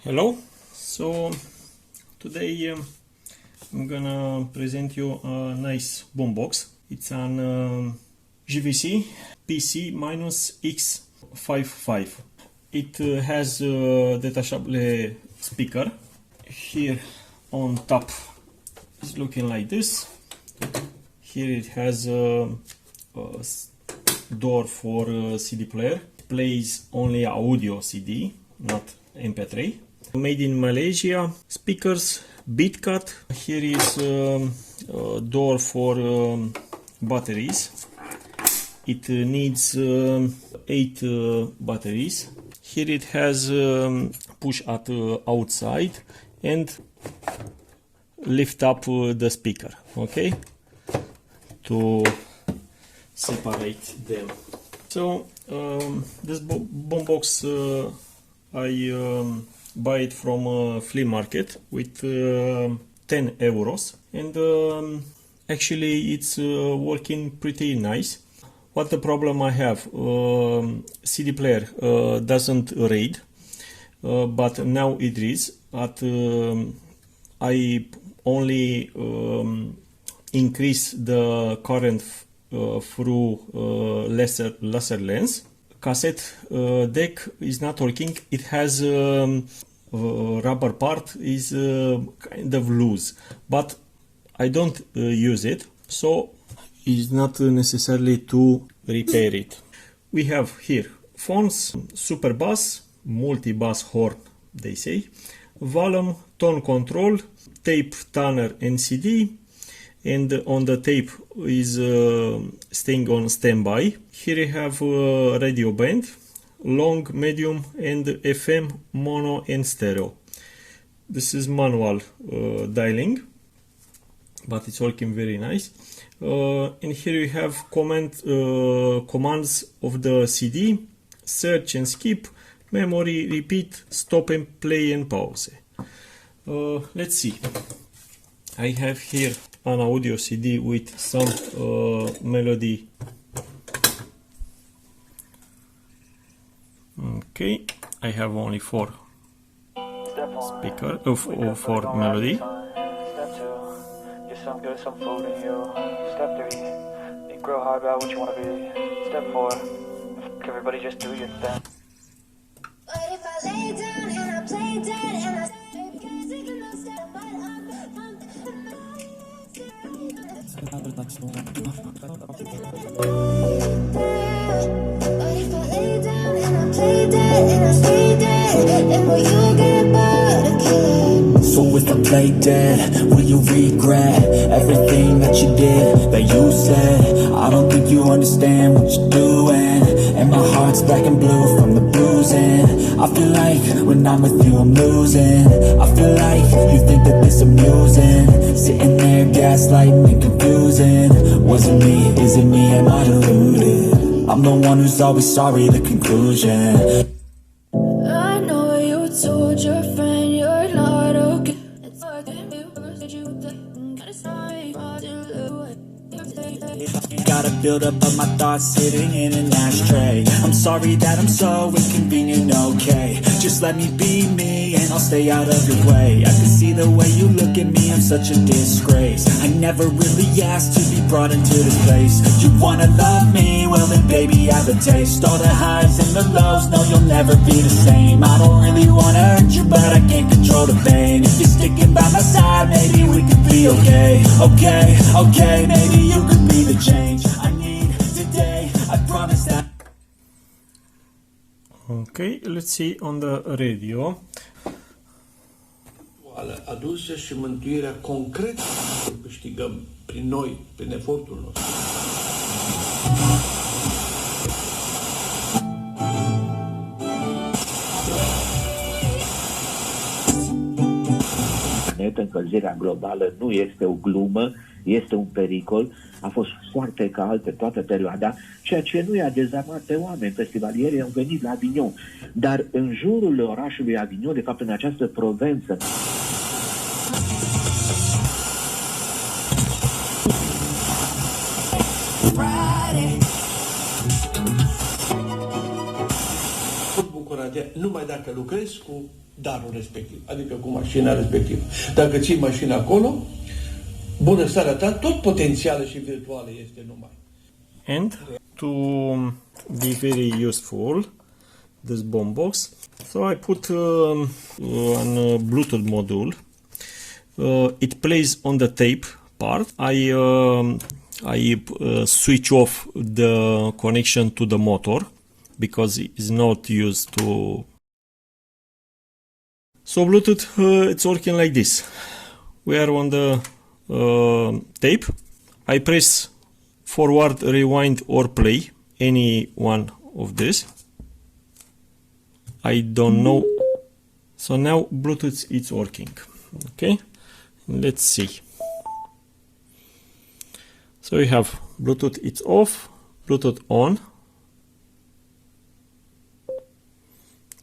Hello, so today I'm gonna present you a nice boombox. It's an JVC PC-X55. It has a detachable speaker. Here on top it's looking like this. Here it has a door for CD player. It plays only audio CD, not MP3. Made in Malaysia. Speakers, beat cut. Here is a door for batteries. It needs 8 batteries. Here it has push at outside and lift up the speaker, okay, to separate them. So this boombox I buy it from a flea market with 10 euros, and actually it's working pretty nice. What the problem I have? CD player doesn't read, but now it reads. I only increase the current through laser lens. Cassette deck is not working. It has rubber part is kind of loose, but I don't use it, so it's not necessarily to repair it. We have here phones, super bass, multi-bass horn, they say, volume, tone control, tape, tuner and CD, and on the tape is staying on standby. Here you have radio band, long, medium and FM, mono and stereo. This is manual dialing, but it's working very nice. And here you have commands of the CD, search and skip, memory, repeat, stop and play and pause. Let's see. I have here an audio CD with some melody. Okay, I have only 4 speaker for melody. Some good, some food in you. Step 3, think real hard about what you want to be. Step 4, everybody just do your thing. What if I lay down and I play dead and I So if I play dead, will you regret everything that you did, that you said? I don't think you understand what you're doing, and my heart's black and blue from the bruising. I feel like when I'm with you I'm losing. I feel like you think that this amusing, sitting there gaslighting and confusing. Was it me? Is it me? Am I deluded? I'm the one who's always sorry, the conclusion. I know you told your friend you're not okay. Got a build-up of my thoughts sitting in an ashtray. I'm sorry that I'm so inconvenient, okay. Just let me be me and I'll stay out of your way. I can see the way you look at me, I'm such a disgrace. I never really asked to be brought into this place. You wanna love me? Well then baby I have a taste. All the highs and the lows, no you'll never be the same. I don't really wanna hurt you but I can't control the pain. If you're sticking by my side, maybe we could be okay. Okay, maybe you could be the change I need today, I promise that. Okay, let's see on the radio. Adusă și mântuirea concretă câștigăm prin noi, prin efortul nostru. Încălzirea globală nu este o glumă, este un pericol. A fost foarte cald pe toată perioada, ceea ce nu i-a dezarmat pe oameni. Festivalierii au venit la Avignon, dar în jurul orașului Avignon, de fapt în această provință, calitate numai dacă lucrezi cu darul respectiv, adică cu mașina respectivă. Dacă ții mașina acolo, bunăstarea ta, tot potențială și virtuală este numai. And to be very useful, this bomb box, so I put an Bluetooth module. It plays on the tape part. I switch off the connection to the motor because it's not used to. So Bluetooth, it's working like this. We are on the tape. I press forward, rewind or play, any one of this. I don't know. So now Bluetooth is working. Okay, let's see. So we have Bluetooth it's off, Bluetooth on,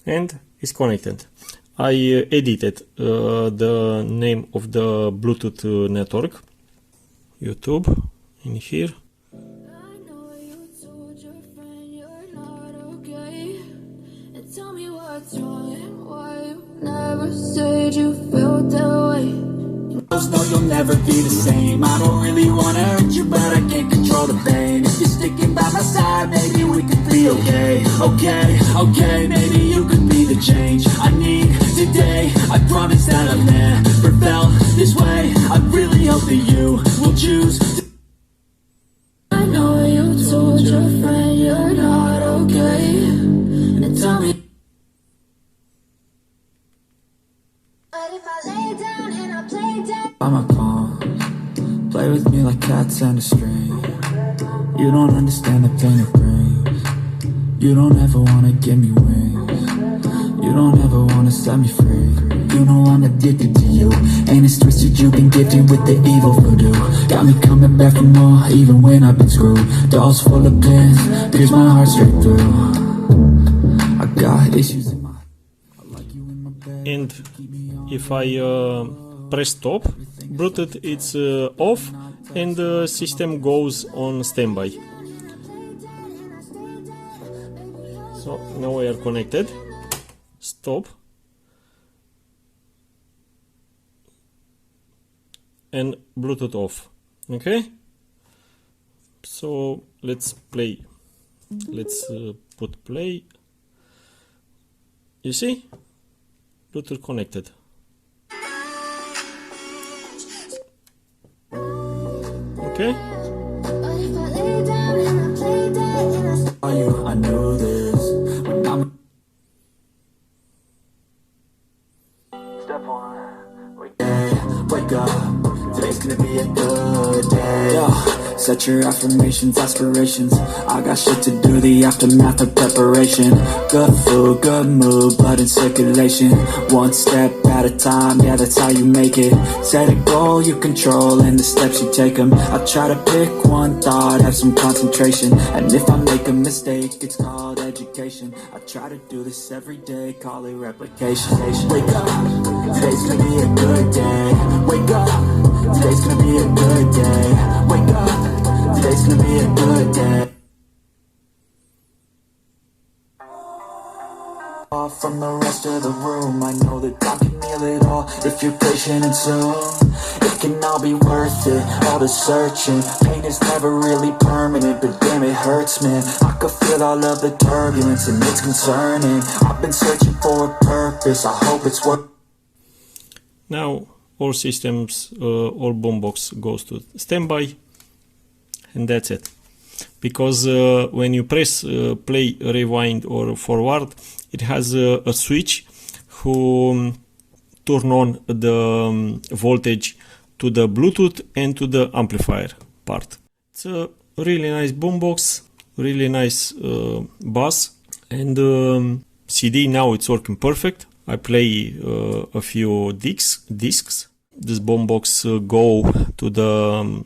and it's connected. I edited the name of the Bluetooth network, YouTube, in here. I know you told your friend you're not okay. And tell me what's wrong and why you never said you felt that way. No, you'll never be the same. I don't really wanna hurt you, but I can't control the pain. If you're sticking by my side, maybe we could be okay. Okay, maybe you could be the change I need today. I promise that I've never felt this way. I really hope that you will choose to. I know you told your friend you're not okay. And tell me. But if I lay down and I play dead. By my palms, play with me like cats and a string. You don't understand the pain it brings. You don't ever wanna give me wings. You don't ever wanna set me free. You know I'm addicted to you, and it's twisted. You've been gifted with the evil voodoo. Got me coming back for more, even when I've been screwed. Dolls full of pins, pierce my heart straight through. I got issues in my. I like you in my bed. And if I press stop, Bluetooth it's off and the system goes on standby. So now we are connected. Stop. And Bluetooth off. Okay. So let's play. Let's put play. You see? Bluetooth connected. Okay. But if I lay down and I play dead and I I knew this when I'm. Step one, Wake up, today's gonna be a good day. Yo, set your affirmations, aspirations. I got shit to do, the aftermath of preparation. Good food, good mood, blood in circulation. One step at a time, yeah, that's how you make it. Set a goal you control and the steps you take them. I try to pick one thought, have some concentration. And if I make a mistake, it's called education. I try to do this every day, call it replication. Wake up, today's gonna be a good day. Wake up, today's gonna be a good day. Wake up, today's gonna be a good day. Off from the rest of the room, I know that I can heal it all if you're patient and soon. It can all be worth it, all the searching. Pain is never really permanent, but damn it hurts, man. I could feel all of the turbulence and it's concerning. I've been searching for a purpose, I hope it's worth. Now all systems, all boombox goes to standby, and that's it. Because when you press play, rewind or forward, it has a switch who turn on the voltage to the Bluetooth and to the amplifier part. It's a really nice boombox, really nice bass, and CD now it's working perfect. I play a few discs. This boombox go to the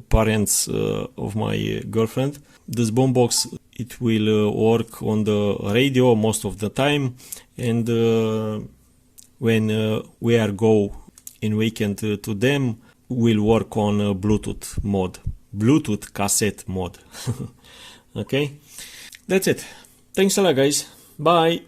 parents of my girlfriend. This boombox it will work on the radio most of the time, and when we are go in weekend to them, we'll work on Bluetooth mode, Bluetooth cassette mode. Okay, that's it. Thanks a lot, guys. Bye.